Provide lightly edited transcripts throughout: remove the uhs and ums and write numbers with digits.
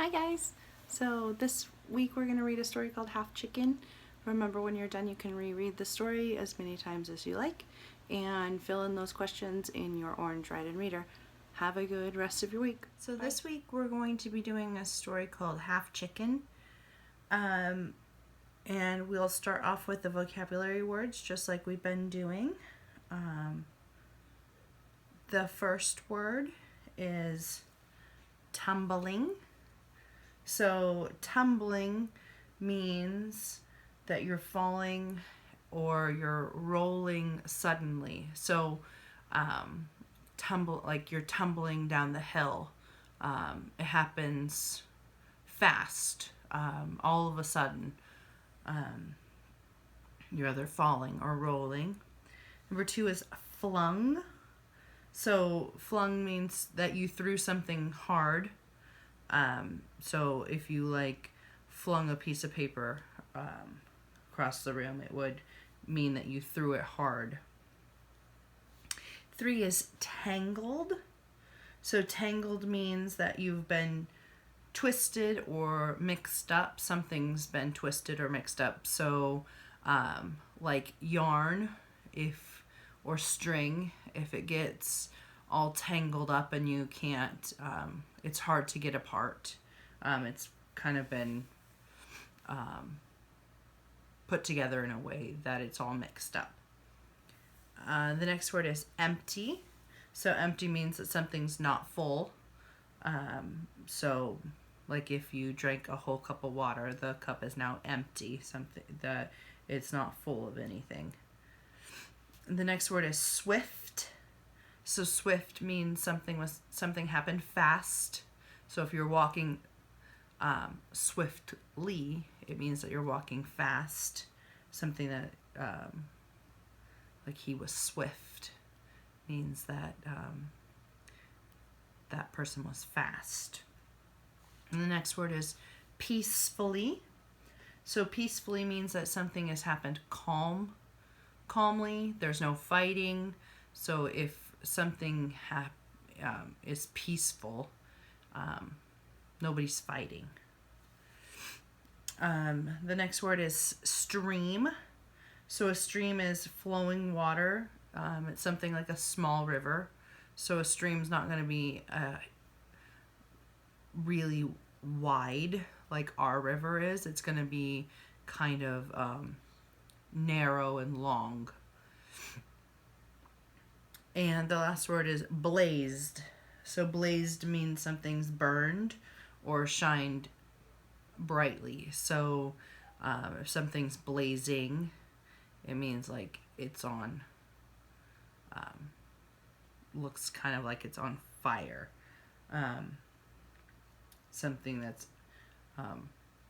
Hi guys! So this week we're going to read a story called Half Chicken. Remember, when you're done you can reread the story as many times as you like and fill in those questions in your orange write-in reader. Have a good rest of your week. So this week we're going to be doing a story called Half Chicken. And we'll start off with the vocabulary words just like we've been doing. The first word is tumbling. So tumbling means that you're falling or you're rolling suddenly. So like you're tumbling down the hill. It happens fast, all of a sudden. You're either falling or rolling. Number 2 is flung. So flung means that you threw something hard. So if you like flung a piece of paper across the room, it would mean that you threw it hard. 3 is tangled. So tangled means that you've been twisted or mixed up. Something's been twisted or mixed up. So like yarn or string, if it gets all tangled up and you can't, it's hard to get apart. It's kind of been put together in a way that it's all mixed up. The next word is empty. So empty means that something's not full. So like if you drank a whole cup of water, the cup is now empty. Something that it's not full of anything. The next word is swift. So swift means something happened fast. So if you're walking swiftly, it means that you're walking fast. Something that like he was swift means that that person was fast. And the next word is peacefully. So peacefully means that something has happened calmly. There's no fighting. So if something is peaceful, nobody's fighting. The next word is stream. So a stream is flowing water. It's something like a small river. So a stream's not going to be really wide like our river is. It's going to be kind of narrow and long. And the last word is blazed. So blazed means something's burned or shined brightly. So if something's blazing, it means like it's on, looks kind of like it's on fire. Something that's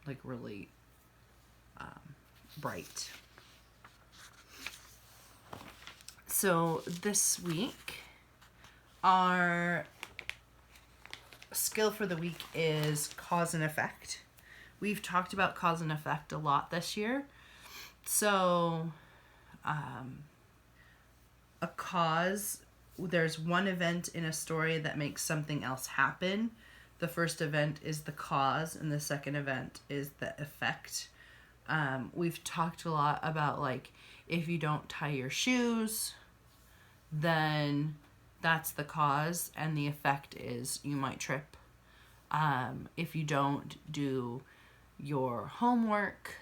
like really bright. So this week, our skill for the week is cause and effect. We've talked about cause and effect a lot this year. So a cause, there's one event in a story that makes something else happen. The first event is the cause and the second event is the effect. We've talked a lot about like if you don't tie your shoes, then that's the cause, and the effect is you might trip. If you don't do your homework,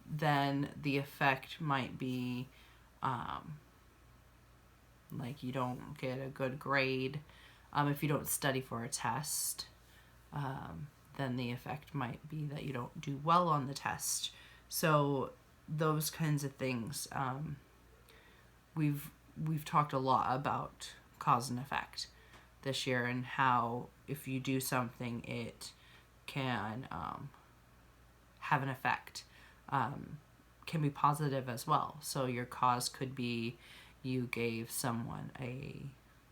then the effect might be like you don't get a good grade. If you don't study for a test, then the effect might be that you don't do well on the test. So those kinds of things, we've talked a lot about cause and effect this year, and how if you do something, it can have an effect. Can be positive as well. So your cause could be you gave someone a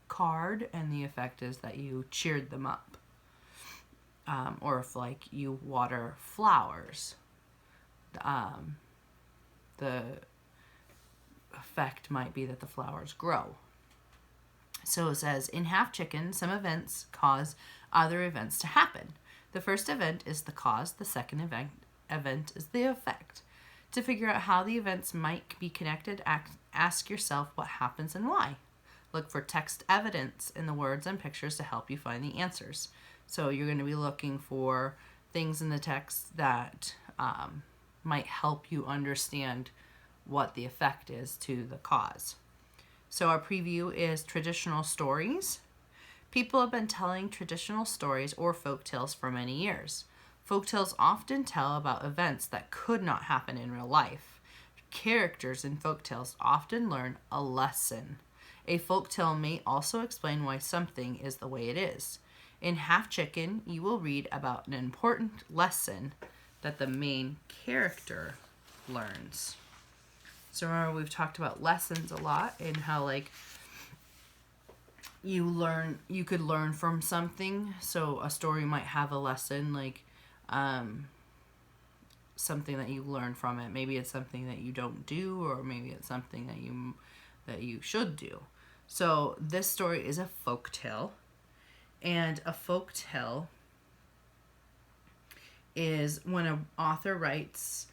card, and the effect is that you cheered them up. Or if like you water flowers, the effect might be that the flowers grow. So it says, in Half Chicken, some events cause other events to happen. The first event is the cause, the second event is the effect. To figure out how the events might be connected, ask yourself what happens and why. Look for text evidence in the words and pictures to help you find the answers. So you're going to be looking for things in the text that might help you understand what the effect is to the cause. So our preview is traditional stories. People have been telling traditional stories or folk tales for many years. Folk tales often tell about events that could not happen in real life. Characters in folk tales often learn a lesson. A folk tale may also explain why something is the way it is. In Half Chicken, you will read about an important lesson that the main character learns. So remember, we've talked about lessons a lot and how like you could learn from something. So a story might have a lesson, like something that you learn from it. Maybe it's something that you don't do, or maybe it's something that you should do. So this story is a folk tale, and a folk tale is when an author writes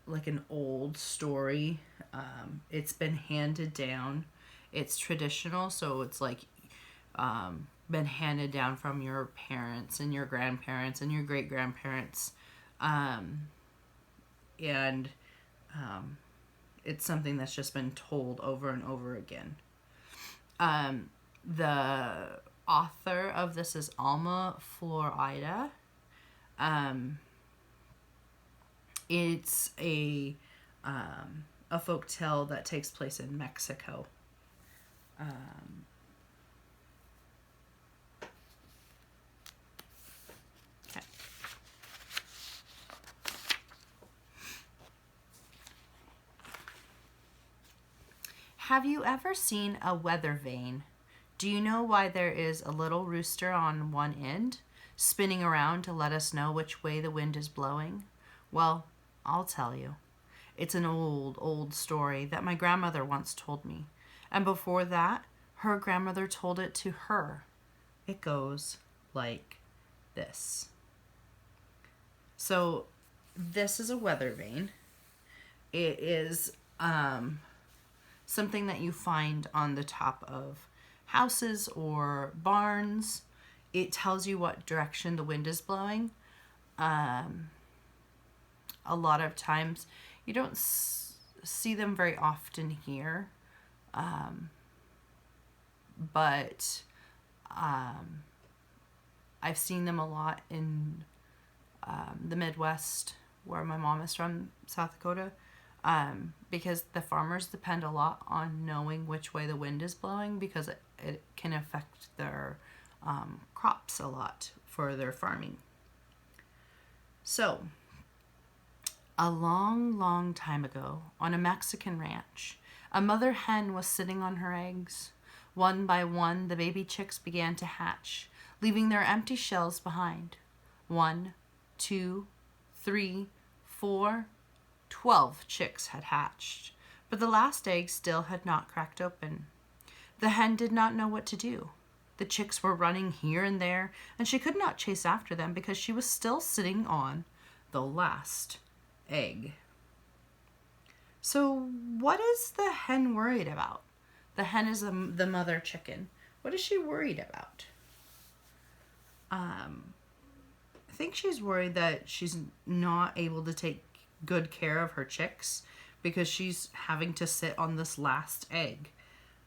like an old story. It's been handed down. It's traditional, so it's like been handed down from your parents and your grandparents and your great-grandparents. It's something that's just been told over and over again. The author of this is Alma Florida. It's a folk tale that takes place in Mexico. Okay. Have you ever seen a weather vane? Do you know why there is a little rooster on one end, spinning around to let us know which way the wind is blowing? Well, I'll tell you. It's an old, old story that my grandmother once told me. And before that, her grandmother told it to her. It goes like this. So this is a weather vane. It is something that you find on the top of houses or barns. It tells you what direction the wind is blowing. A lot of times you don't see them very often here, but I've seen them a lot in the Midwest, where my mom is from, South Dakota, because the farmers depend a lot on knowing which way the wind is blowing, because it can affect their crops a lot for their farming. So, a long, long time ago, on a Mexican ranch, a mother hen was sitting on her eggs. One by one, the baby chicks began to hatch, leaving their empty shells behind. 1, 2, 3, 4, 12 chicks had hatched, but the last egg still had not cracked open. The hen did not know what to do. The chicks were running here and there, and she could not chase after them because she was still sitting on the last egg. So what is the hen worried about? The hen is the mother chicken. What is she worried about? I think she's worried that she's not able to take good care of her chicks because she's having to sit on this last egg.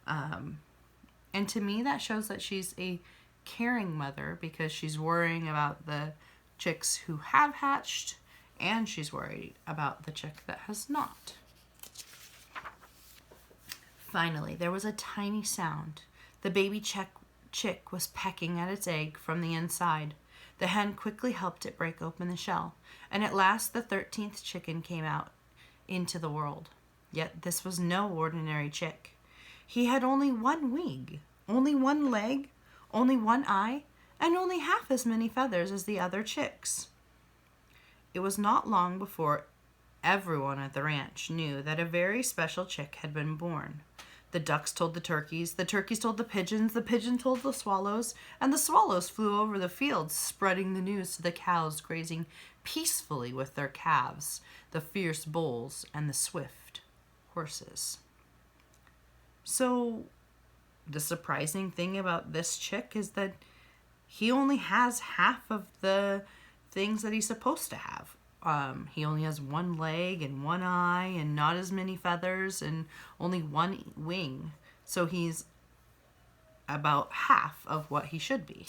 And to me, that shows that she's a caring mother, because she's worrying about the chicks who have hatched, and she's worried about the chick that has not. Finally, there was a tiny sound. The baby chick was pecking at its egg from the inside. The hen quickly helped it break open the shell, and at last the 13th chicken came out into the world. Yet this was no ordinary chick. He had only one wing, only one leg, only one eye, and only half as many feathers as the other chicks. It was not long before everyone at the ranch knew that a very special chick had been born. The The ducks told the turkeys told the pigeons told the swallows, and the swallows flew over the fields, spreading the news to the cows grazing peacefully with their calves, the fierce bulls, and the swift horses. So, the surprising thing about this chick is that he only has half of the things that he's supposed to have. He only has one leg and one eye and not as many feathers and only one wing. So he's about half of what he should be.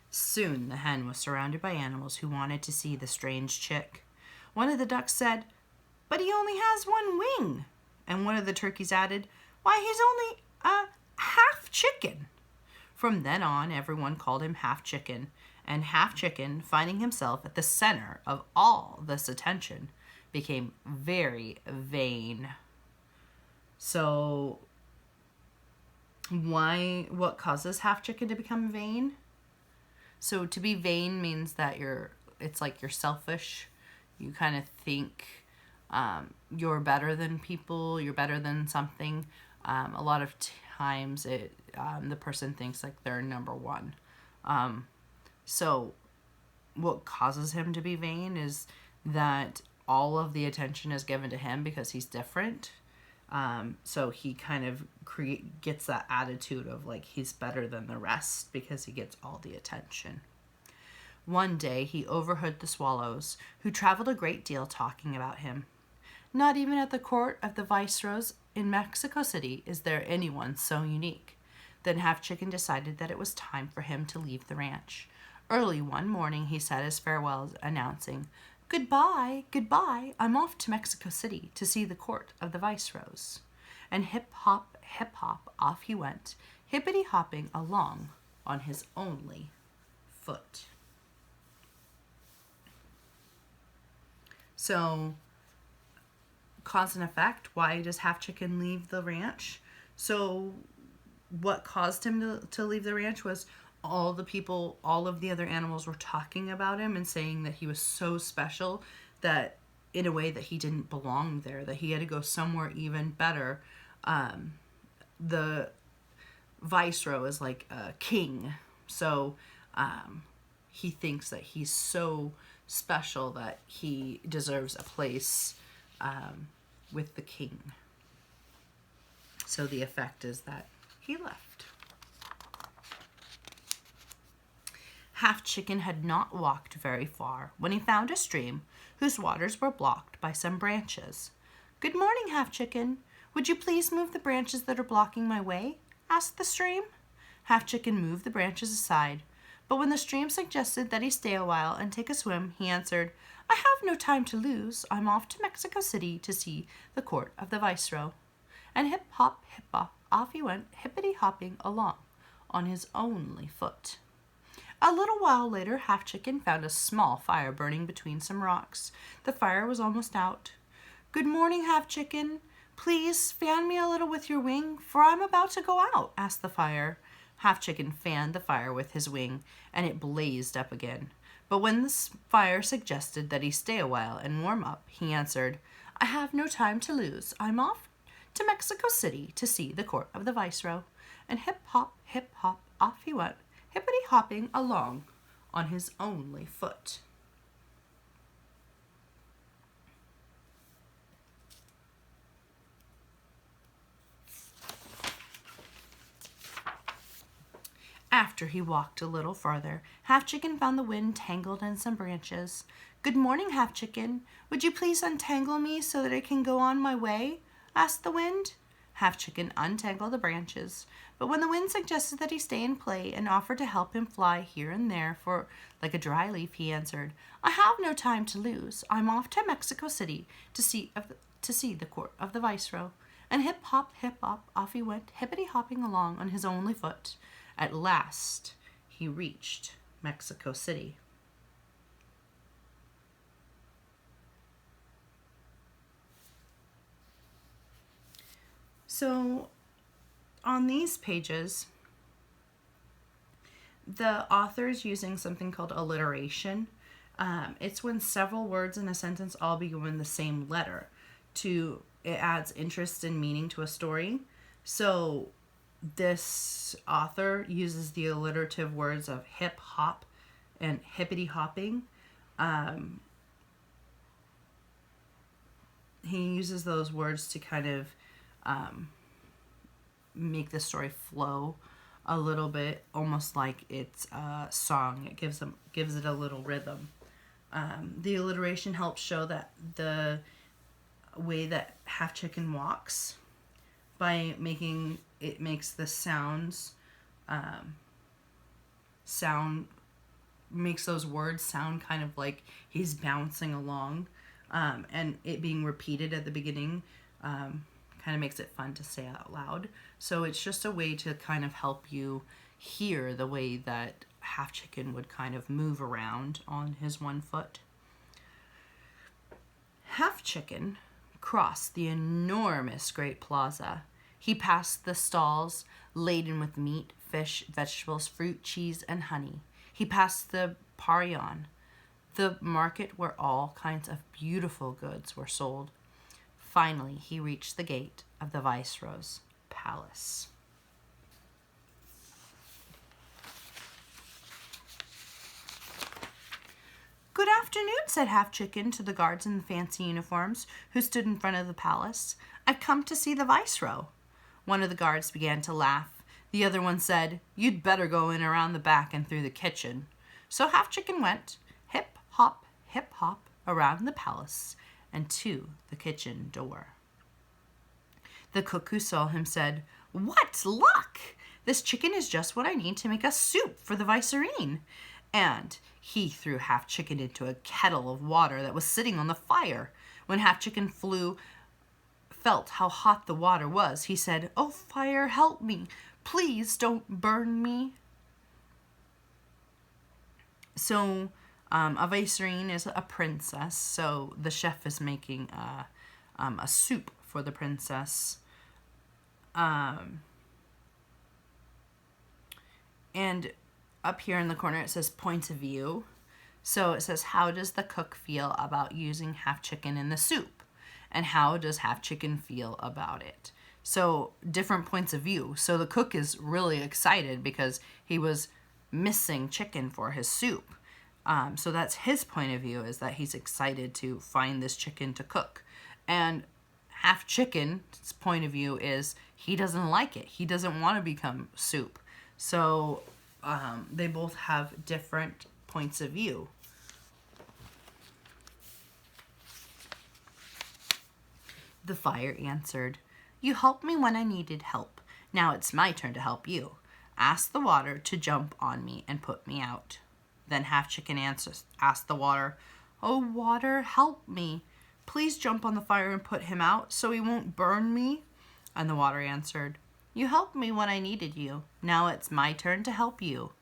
Soon the hen was surrounded by animals who wanted to see the strange chick. One of the ducks said, "But he only has one wing." And one of the turkeys added, "Why, he's only a half chicken." From then on, everyone called him Half Chicken, and Half Chicken, finding himself at the center of all this attention, became very vain. So, what causes Half Chicken to become vain? So to be vain means that it's like you're selfish. You kind of think you're better than people, you're better than something. A lot of times the person thinks like they're number one. So what causes him to be vain is that all of the attention is given to him because he's different. So he kind of gets that attitude of like he's better than the rest because he gets all the attention. One day he overheard the swallows, who traveled a great deal, talking about him. Not even at the court of the viceroys in Mexico City is there anyone so unique. Then Half Chicken decided that it was time for him to leave the ranch. Early one morning he said his farewells, announcing, "Goodbye, goodbye, I'm off to Mexico City to see the court of the viceroys." And hip hop, off he went, hippity hopping along on his only foot. So, cause and effect, why does Half Chicken leave the ranch? So, what caused him to leave the ranch was all of the other animals were talking about him and saying that he was so special that in a way that he didn't belong there, that he had to go somewhere even better. The viceroy is like a king. So he thinks that he's so special that he deserves a place with the king. So the effect is that he left. Half Chicken had not walked very far when he found a stream whose waters were blocked by some branches. "Good morning, Half Chicken. Would you please move the branches that are blocking my way?" asked the stream. Half Chicken moved the branches aside, but when the stream suggested that he stay a while and take a swim, he answered, "I have no time to lose. I'm off to Mexico City to see the court of the viceroy." And hip hop, off he went, hippity hopping along on his only foot. A little while later, Half Chicken found a small fire burning between some rocks. The fire was almost out. "Good morning, Half Chicken. Please fan me a little with your wing, for I'm about to go out," asked the fire. Half Chicken fanned the fire with his wing, and it blazed up again. But when the fire suggested that he stay a while and warm up, he answered, "I have no time to lose. I'm off to Mexico City to see the court of the viceroy." And hip hop, off he went, hippity hopping along on his only foot. After he walked a little farther, Half Chicken found the wind tangled in some branches. "Good morning, Half Chicken. Would you please untangle me so that I can go on my way?" asked the wind. Half Chicken untangled the branches, but when the wind suggested that he stay and play and offered to help him fly here and there for like a dry leaf, he answered, "I have no time to lose. I'm off to Mexico City to see the court of the viceroy." And hip hop, off he went, hippity hopping along on his only foot. At last, he reached Mexico City. So, on these pages, The author's using something called alliteration. It's when several words in a sentence all begin with the same letter. It adds interest and meaning to a story. So this author uses the alliterative words of hip hop and hippity hopping. He uses those words to kind of make the story flow a little bit, almost like it's a song. It gives it a little rhythm. The alliteration helps show that the way that Half Chicken walks by makes the sounds makes those words sound kind of like he's bouncing along, and it being repeated at the beginning kind of makes it fun to say out loud. So it's just a way to kind of help you hear the way that Half Chicken would kind of move around on his one foot. Half Chicken crossed the enormous great plaza. He passed the stalls laden with meat, fish, vegetables, fruit, cheese, and honey. He passed the pavilion, the market where all kinds of beautiful goods were sold. Finally, he reached the gate of the Viceroy's palace. "Good afternoon," said Half Chicken to the guards in the fancy uniforms who stood in front of the palace. "I've come to see the Viceroy." One of the guards began to laugh. The other one said, "You'd better go in around the back and through the kitchen." So Half Chicken went hip, hop, around the palace and to the kitchen door. The cook who saw him said, "What luck! This chicken is just what I need to make a soup for the Viceroy." And he threw Half Chicken into a kettle of water that was sitting on the fire. When Half Chicken felt how hot the water was, he said, "Oh, fire, help me. Please don't burn me." So a Viceroy is a princess, so the chef is making a soup for the princess. And up here in the corner it says point of view. So it says, how does the cook feel about using Half Chicken in the soup? And how does Half Chicken feel about it? So different points of view. So the cook is really excited because he was missing chicken for his soup. So that's his point of view, is that he's excited to find this chicken to cook. And Half Chicken's point of view is he doesn't like it. He doesn't want to become soup. So they both have different points of view. The fire answered, "You helped me when I needed help. Now it's my turn to help you. Ask the water to jump on me and put me out." Then Half Chicken asked the water, "Oh, water, help me. Please jump on the fire and put him out so he won't burn me." And the water answered, "You helped me when I needed you. Now it's my turn to help you."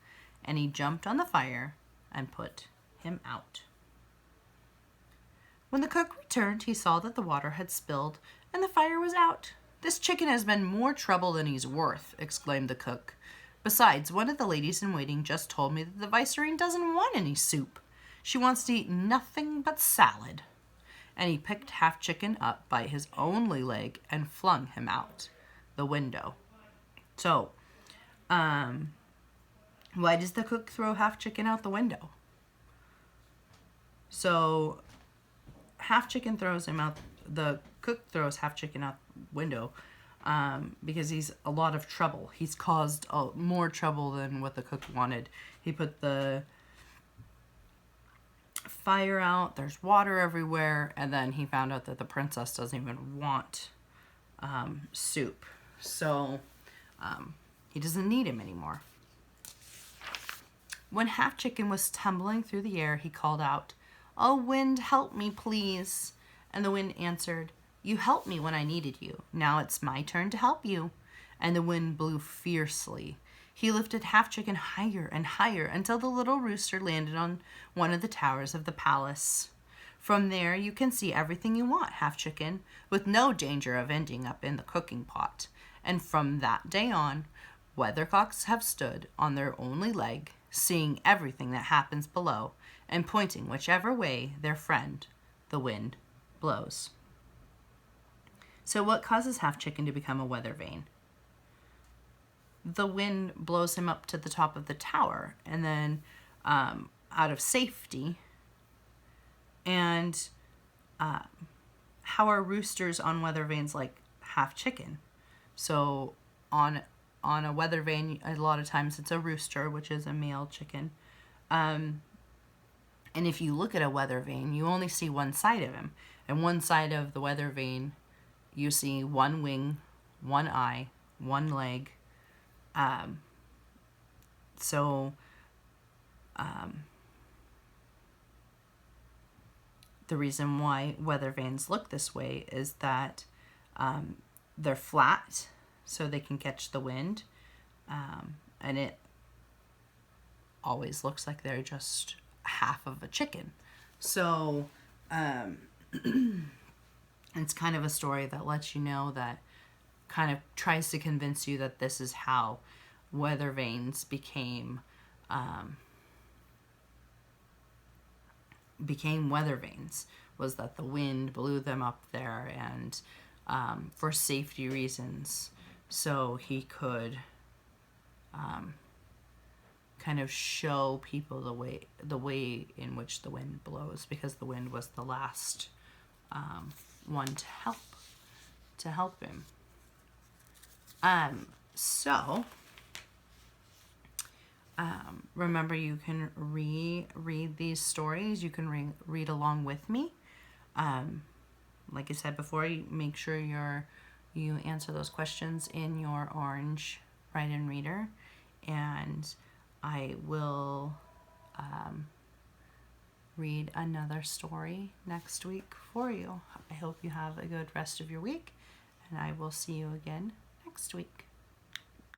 And he jumped on the fire and put him out. When the cook returned, he saw that the water had spilled and the fire was out. "This chicken has been more trouble than he's worth," exclaimed the cook. "Besides, one of the ladies in waiting just told me that the Viceroy doesn't want any soup. She wants to eat nothing but salad." And he picked Half Chicken up by his only leg and flung him out the window. So, why does the cook throw Half Chicken out the window? So, Half Chicken throws him out, the cook throws Half Chicken out the window because he's a lot of trouble. He's caused more trouble than what the cook wanted. He put the fire out, there's water everywhere, and then he found out that the princess doesn't even want soup. So he doesn't need him anymore. When Half Chicken was tumbling through the air, he called out, "Oh, wind, help me, please." And the wind answered, "You helped me when I needed you. Now it's my turn to help you." And the wind blew fiercely. He lifted Half Chicken higher and higher until the little rooster landed on one of the towers of the palace. "From there you can see everything you want, Half Chicken, with no danger of ending up in the cooking pot." And from that day on, Weathercocks have stood on their only leg, seeing everything that happens below, and pointing whichever way their friend, the wind, blows. So what causes Half Chicken to become a weather vane? The wind blows him up to the top of the tower, and then out of safety. And how are roosters on weather vanes like Half Chicken? So on a weather vane, a lot of times it's a rooster, which is a male chicken. And if you look at a weather vane, you only see one side of him. And one side of the weather vane, you see one wing, one eye, one leg. The reason why weather vanes look this way is that they're flat, so they can catch the wind, and it always looks like they're just half of a chicken. So it's kind of a story that lets you know, that kind of tries to convince you that this is how weather vanes became weather vanes, was that the wind blew them up there, and for safety reasons, so he could kind of show people the way in which the wind blows, because the wind was the last one to help him. Remember, you can read these stories. You can read along with me. Like I said before, you make sure you answer those questions in your orange write-in reader, and I will read another story next week for you. I hope you have a good rest of your week, and I will see you again next week.